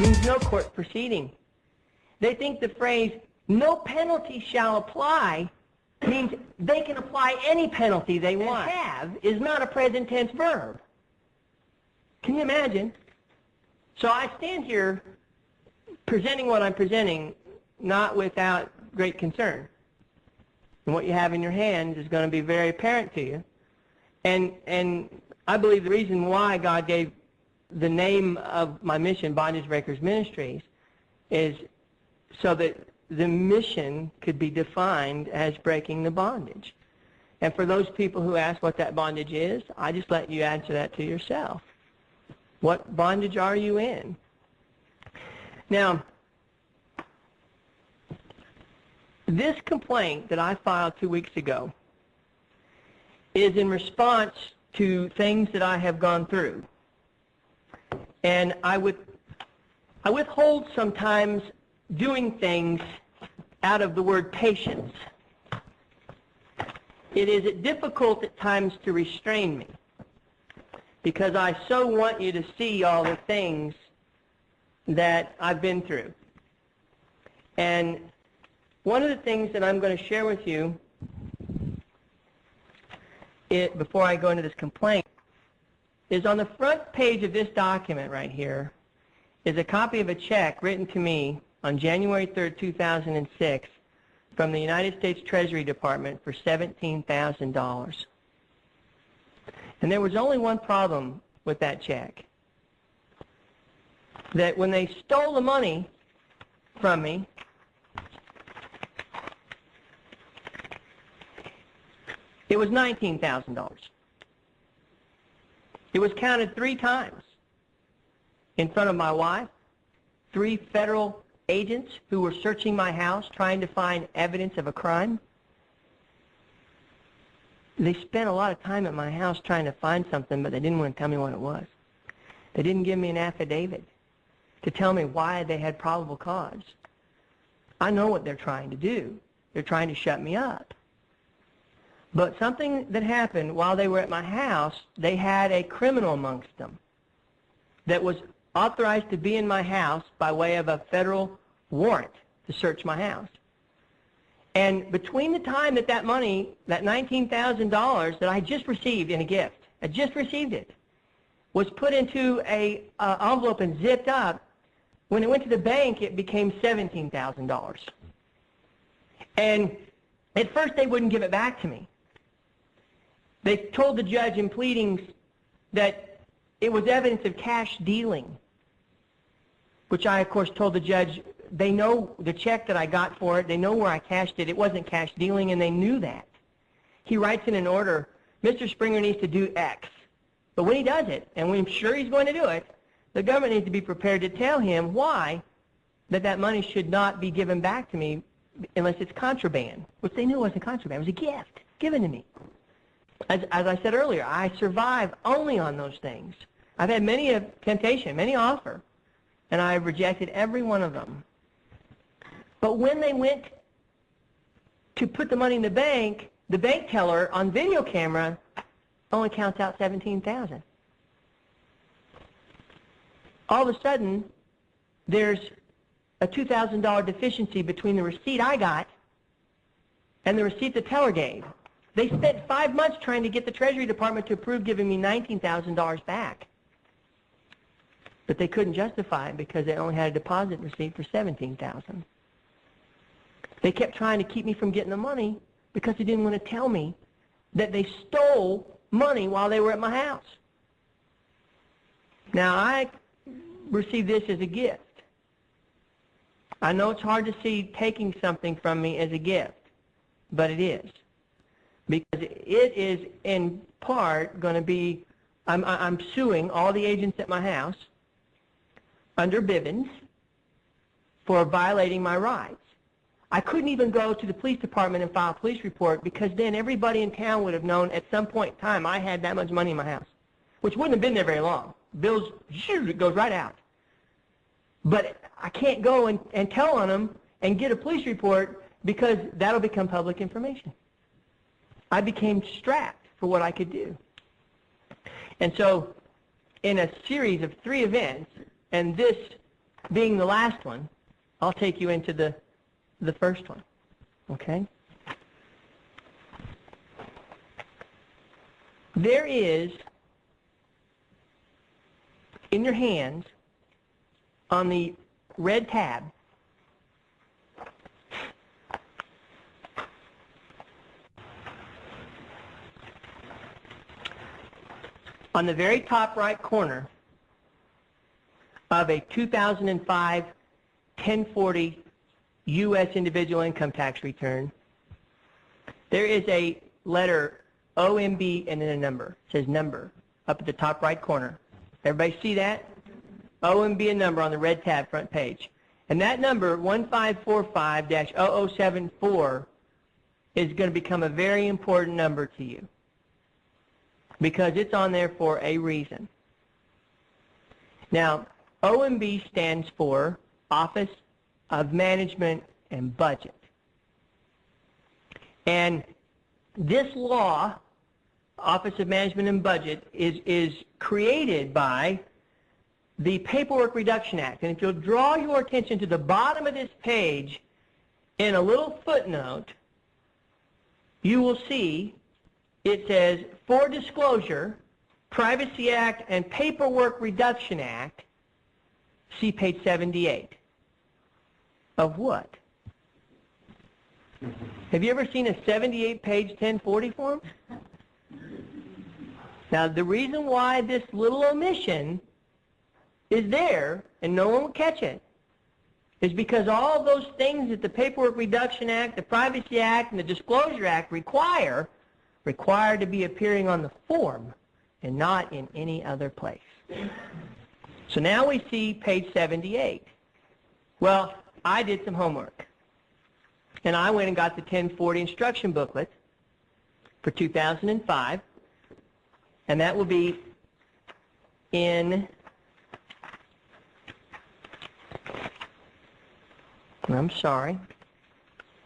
means no court proceeding. They think the phrase, no penalty shall apply, means they can apply any penalty they want. Have is not a present tense verb. Can you imagine? So I stand here presenting what I'm presenting, not without great concern. And what you have in your hands is going to be very apparent to you. And I believe the reason why God gave the name of my mission, Bondage Breakers Ministries, is so that the mission could be defined as breaking the bondage. And for those people who ask what that bondage is, I just let you answer that to yourself. What bondage are you in? Now, this complaint that I filed 2 weeks ago is in response to things that I have gone through. And I withhold sometimes doing things out of the word patience. It is difficult at times to restrain me because I so want you to see all the things that I've been through. And one of the things that I'm going to share with you before I go into this complaint is on the front page of this document right here is a copy of a check written to me on January 3rd, 2006 from the United States Treasury Department for $17,000. And there was only one problem with that check. That when they stole the money from me, it was $19,000. It was counted 3 times in front of my wife, 3 federal agents who were searching my house trying to find evidence of a crime. They spent a lot of time at my house trying to find something, but they didn't want to tell me what it was. They didn't give me an affidavit to tell me why they had probable cause. I know what they're trying to do. They're trying to shut me up. But something that happened while they were at my house, they had a criminal amongst them that was authorized to be in my house by way of a federal warrant to search my house. And between the time that money, that $19,000 that I just received in a gift, I just received it, was put into an envelope and zipped up, when it went to the bank, it became $17,000. And at first they wouldn't give it back to me. They told the judge in pleadings that it was evidence of cash dealing, which I, of course, told the judge, they know the check that I got for it, they know where I cashed it, it wasn't cash dealing, and they knew that. He writes in an order, Mr. Springer needs to do X. But when he does it, and we're sure he's going to do it, the government needs to be prepared to tell him why that money should not be given back to me unless it's contraband, which they knew wasn't contraband. It was a gift given to me. As I said earlier, I survive only on those things. I've had many a temptation, many offer, and I've rejected every one of them. But when they went to put the money in the bank teller on video camera only counts out $17,000. All of a sudden, there's a $2,000 deficiency between the receipt I got and the receipt the teller gave. They spent 5 months trying to get the Treasury Department to approve giving me $19,000 back. But they couldn't justify it because they only had a deposit receipt for $17,000. They kept trying to keep me from getting the money because they didn't want to tell me that they stole money while they were at my house. Now, I received this as a gift. I know it's hard to see taking something from me as a gift, but it is. Because it is in part going to be, I'm suing all the agents at my house under Bivens for violating my rights. I couldn't even go to the police department and file a police report because then everybody in town would have known at some point in time I had that much money in my house, which wouldn't have been there very long. Bills, it goes right out. But I can't go and tell on them and get a police report because that'll become public information. I became strapped for what I could do. And so in a series of 3 events, and this being the last one, I'll take you into the first one, okay? There is, in your hands, on the red tab, on the very top right corner of a 2005 1040 U.S. individual income tax return, there is a letter OMB and then a number. It says number up at the top right corner. Everybody see that? OMB and number on the red tab front page. And that number, 1545-0074, is going to become a very important number to you because it's on there for a reason. Now, OMB stands for Office of Management and Budget. And this law, Office of Management and Budget, is created by the Paperwork Reduction Act. And if you'll draw your attention to the bottom of this page in a little footnote, you will see it says, for disclosure, Privacy Act and Paperwork Reduction Act, see page 78. Of what? Have you ever seen a 78-page 1040 form? Now, the reason why this little omission is there and no one will catch it is because all of those things that the Paperwork Reduction Act, the Privacy Act, and the Disclosure Act require to be appearing on the form and not in any other place. So now we see page 78. Well, I did some homework, and I went and got the 1040 instruction booklet for 2005, and that will be in, I'm sorry,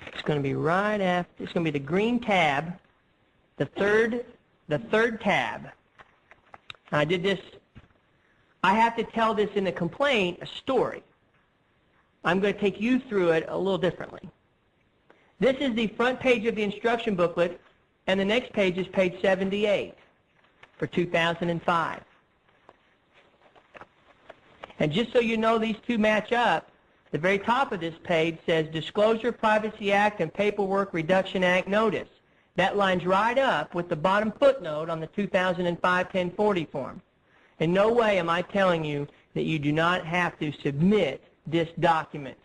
it's going to be right after, it's going to be the green tab, the third tab. I did this, I have to tell this in the complaint, a story. I'm going to take you through it a little differently. This is the front page of the instruction booklet, and the next page is page 78 for 2005. And just so you know these two match up, the very top of this page says Disclosure Privacy Act and Paperwork Reduction Act Notice. That lines right up with the bottom footnote on the 2005 1040 form. In no way am I telling you that you do not have to submit this document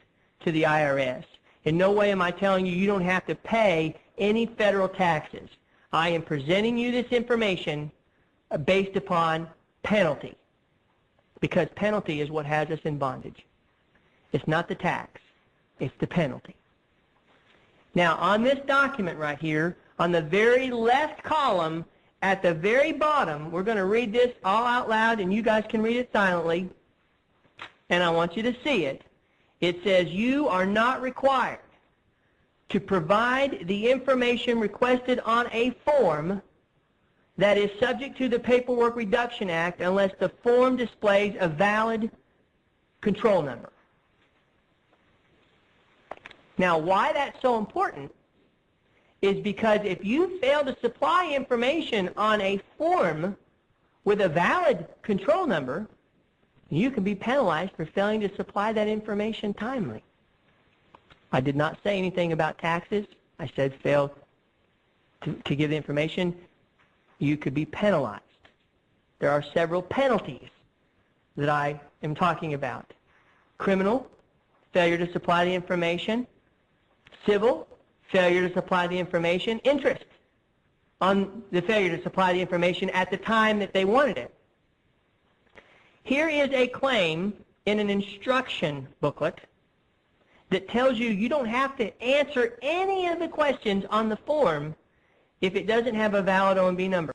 to the IRS. In no way am I telling you you don't have to pay any federal taxes. I am presenting you this information based upon penalty, because penalty is what has us in bondage. It's not the tax, it's the penalty. Now, on this document right here, on the very left column, at the very bottom, we're going to read this all out loud, and you guys can read it silently, and I want you to see it. It says, you are not required to provide the information requested on a form that is subject to the Paperwork Reduction Act unless the form displays a valid control number. Now, why that's so important is because if you fail to supply information on a form with a valid control number, you can be penalized for failing to supply that information timely. I did not say anything about taxes. I said fail to give the information. You could be penalized. There are several penalties that I am talking about. Criminal, failure to supply the information. Civil, failure to supply the information. Interest on the failure to supply the information at the time that they wanted it. Here is a claim in an instruction booklet that tells you you don't have to answer any of the questions on the form if it doesn't have a valid OMB number.